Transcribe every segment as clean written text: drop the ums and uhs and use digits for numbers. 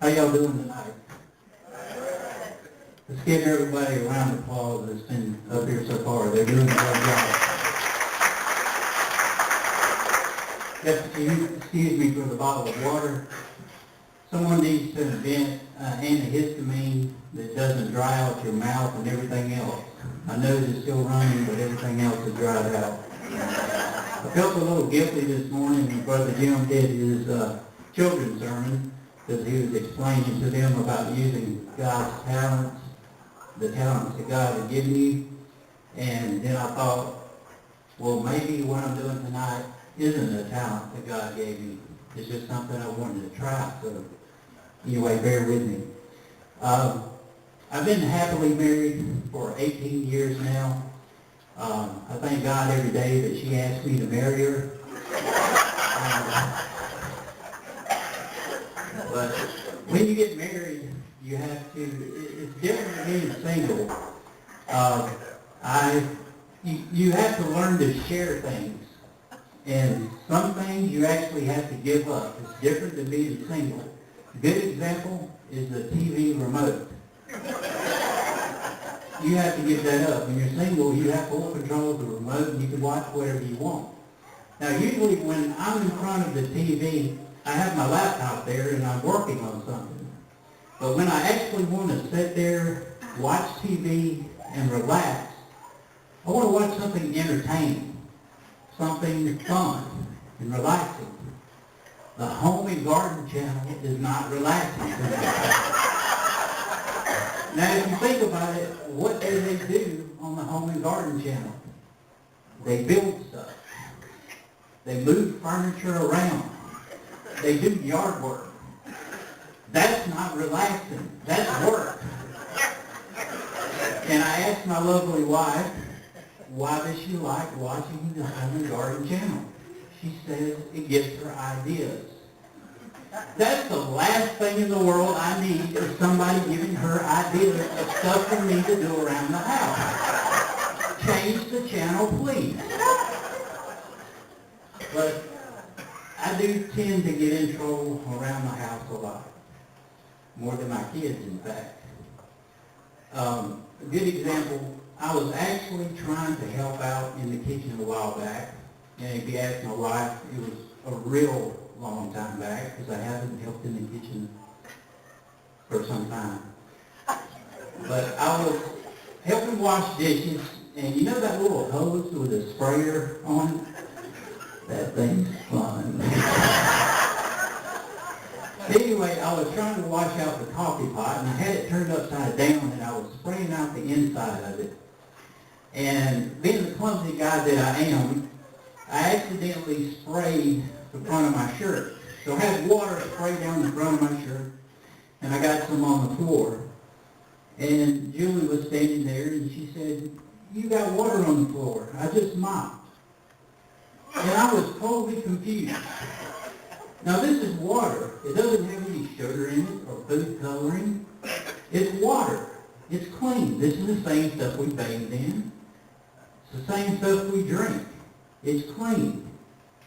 How y'all doing tonight? Let's give everybody a round of applause that's been up here so far. They're doing a great job. Excuse me for the bottle of water. Someone needs to invent antihistamine that doesn't dry out your mouth and everything else. My nose is still running, but everything else is dried out. I felt a little guilty this morning when Brother Jim did his children's sermon, because he was explaining to them about using God's talents, the talents that God had given you. And then I thought, well, maybe what I'm doing tonight isn't a talent that God gave me. It's just something I wanted to try. So anyway, bear with me. I've been happily married for 18 years now. I thank God every day that she asked me to marry her. But when you get married, you have to, it's different than being single. You have to learn to share things. And some things you actually have to give up. It's different than being single. A good example is the TV remote. You have to give that up. When you're single, you have full control of the remote and you can watch whatever you want. Now, usually when I'm in front of the TV, I have my laptop there and I'm working on something. But when I actually want to sit there, watch TV, and relax, I want to watch something entertaining, something fun and relaxing. The Home and Garden channel is not relaxing to me. Now, if you think about it, what do they do on the Home and Garden channel? They build stuff. They move furniture around. They do yard work. That's not relaxing. That's work. And I asked my lovely wife, why does she like watching the Home and Garden channel? She says it gives her ideas. That's the last thing in the world I need is somebody giving her ideas of stuff for me to do around the house. Change the channel, please. But I do tend to get in trouble around the house a lot. More than my kids, in fact. A good example, I was actually trying to help out in the kitchen a while back. And if you ask my wife, it was a real long time back because I haven't helped in the kitchen for some time. But I was helping wash dishes, and you know that little hose with a sprayer on it? That thing's fun. Anyway, I was trying to wash out the coffee pot, and I had it turned upside down, and I was spraying out the inside of it. And being the clumsy guy that I am, I accidentally sprayed the front of my shirt. So I had water spray down the front of my shirt, and I got some on the floor. And Julie was standing there, and she said, "You got water on the floor. I just mopped." And I was totally confused. Now this is water. It doesn't have any sugar in it or food coloring. It's water. It's clean. This is the same stuff we bathe in. It's the same stuff we drink. It's clean.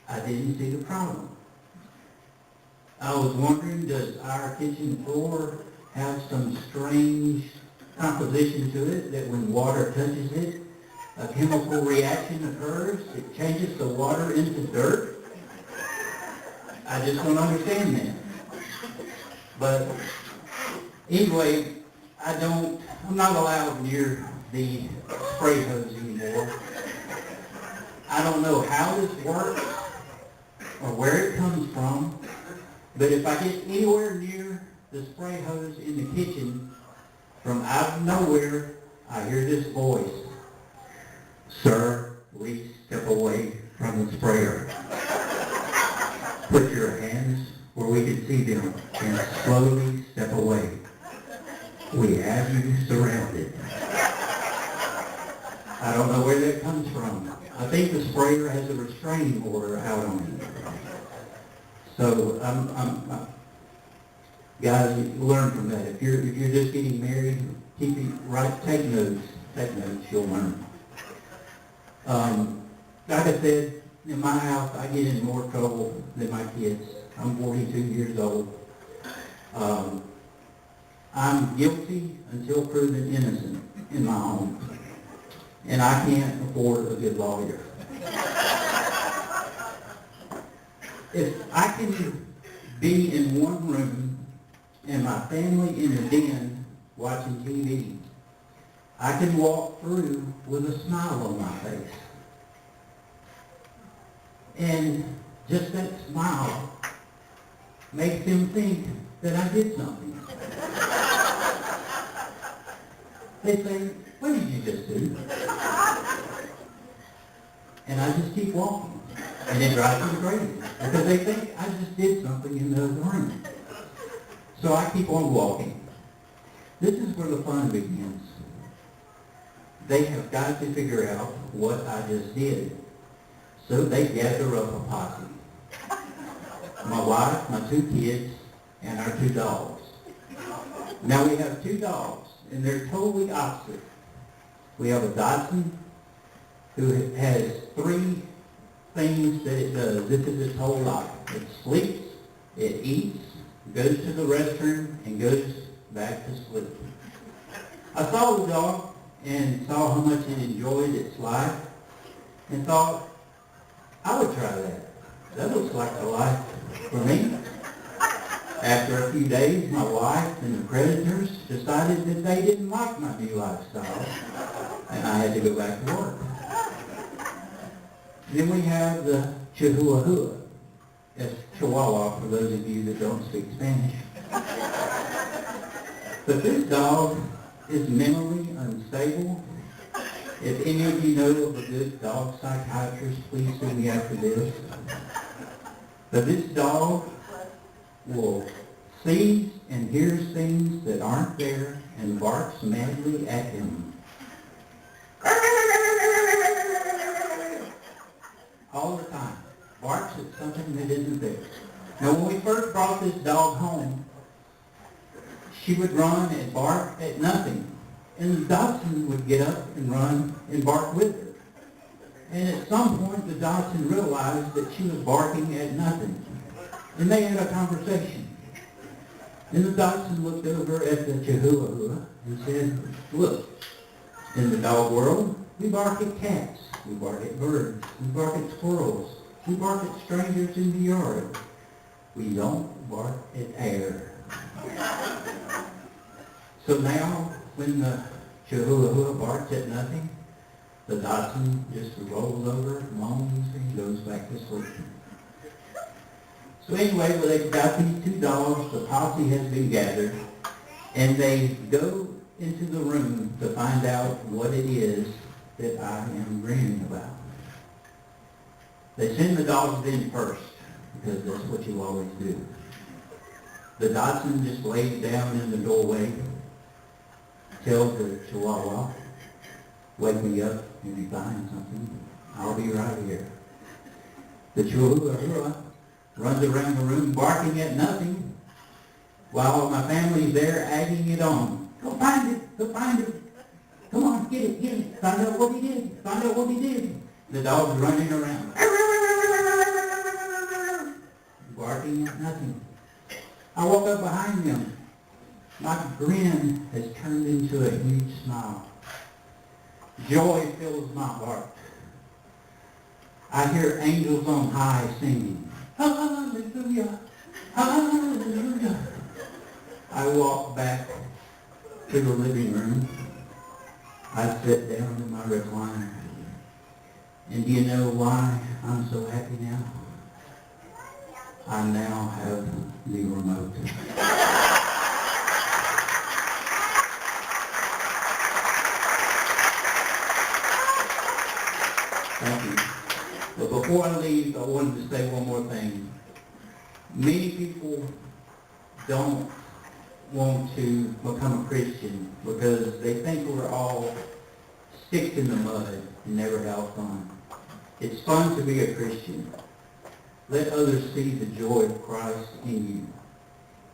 I didn't see the problem. I was wondering, does our kitchen floor have some strange composition to it that when water touches it, a chemical reaction occurs? It changes the water into dirt? I just don't understand that. But anyway, I'm not allowed near the spray hose anymore. I don't know how this works or where it comes from, but if I get anywhere near the spray hose in the kitchen, from out of nowhere, I hear this voice, "Sir, please step away from the sprayer. Put your hands where we can see them and slowly step away. We have you surrounded." I don't know where that comes from. I think the sprayer has a restraining order out on it. So guys, learn from that. If you're just getting married, take notes. Take notes. You'll learn. Like I said, in my house, I get in more trouble than my kids. I'm 42 years old. I'm guilty until proven innocent in my home, and I can't afford a good lawyer. If I can be in one room and my family in a den watching TV, I can walk through with a smile on my face. And just that smile makes them think that I did something. They say, what did you just do? And I just keep walking. And it drives them crazy because they think I just did something in the other room. So I keep on walking. This is where the fun begins. They have got to figure out what I just did. So they gather up a posse. My wife, my 2 kids, and our 2 dogs. Now we have 2 dogs, and they're totally opposite. We have a Dachshund who has 3 things that it does. This is its whole life. It sleeps, it eats, goes to the restroom, and goes back to sleep. I saw the dog and saw how much it enjoyed its life and thought, I would try that. That looks like a life for me. After a few days, my wife and the creditors decided that they didn't like my new lifestyle, and I had to go back to work. Then we have the Chihuahua. That's Chihuahua for those of you that don't speak Spanish. But this dog is mentally unstable. If any of you know of a good dog psychiatrist, please send me after this. But this dog will sees and hears things that aren't there and barks madly at him. All the time. Barks at something that isn't there. Now when we first brought this dog home, she would run and bark at nothing. And the dachshund would get up and run and bark with her. And at some point the dachshund realized that she was barking at nothing. And they had a conversation. And the dachshund looked over at the Chihuahua and said, look, in the dog world, we bark at cats, we bark at birds, we bark at squirrels, we bark at strangers in the yard. We don't bark at air. So now, when the Chihuahua barks at nothing, the Dachshund just rolls over, moans, and goes back to sleep. So anyway, well, they've got these 2 dogs, the posse has been gathered, and they go into the room to find out what it is that I am dreaming about. They send the dogs in first, because that's what you always do. The Dachshund just lays down in the doorway, tells the Chihuahua, wake me up if you find something. I'll be right here. The Chihuahua runs around the room barking at nothing while my family's there egging it on. Go find it, go find it. Come on, get it, find out what he did, find out what he did. The dog's running around, barking at nothing. I walk up behind them. My grin has turned into a huge smile. Joy fills my heart. I hear angels on high singing, hallelujah, hallelujah. I walk back to the living room. I sit down in my recliner. And do you know why I'm so happy now? I now have the remote. Thank you. But before I leave, I wanted to say one more thing. Many people don't want to become a Christian because they think we're all sticks in the mud and never have fun. It's fun to be a Christian. Let others see the joy of Christ in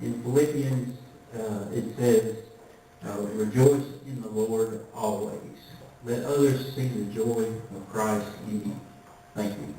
you. In Philippians, it says, rejoice in the Lord always. Let others see the joy of Christ in you. Thank you.